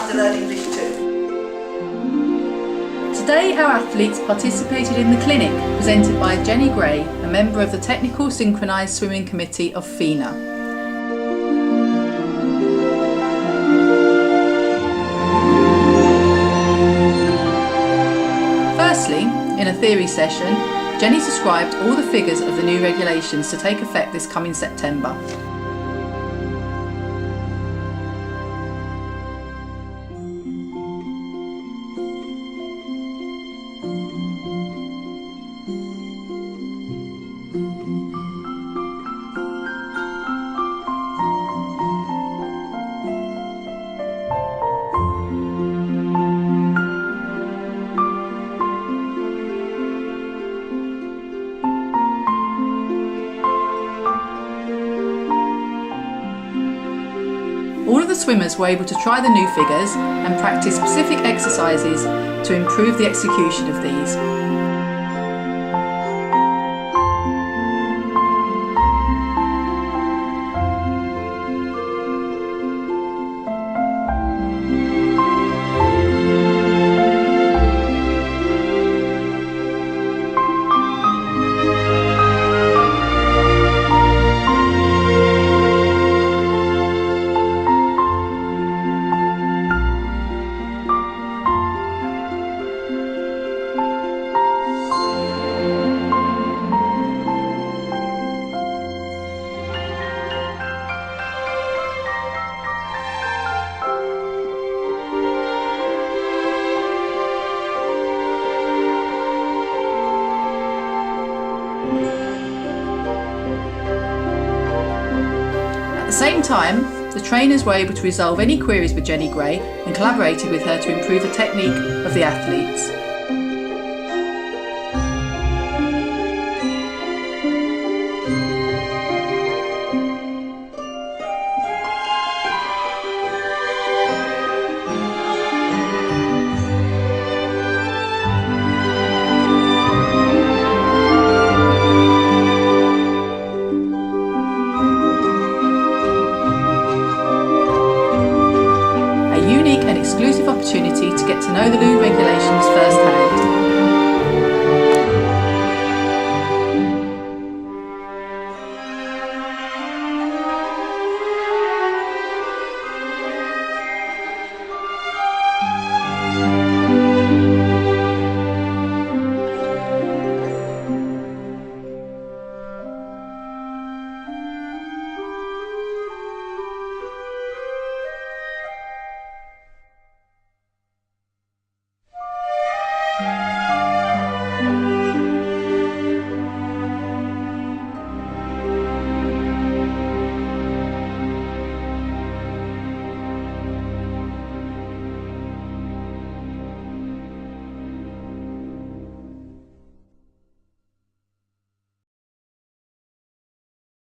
to learn English too. Today our athletes participated in the clinic presented by Jenny Gray, a member of the Technical Synchronised Swimming Committee of FINA. Firstly, in a theory session, Jenny described all the figures of the new regulations to take effect this coming September. All of the swimmers were able to try the new figures and practice specific exercises to improve the execution of these. At the same time, the trainers were able to resolve any queries with Jenny Gray and collaborated with her to improve the technique of the athletes. Exclusive opportunity to get to know the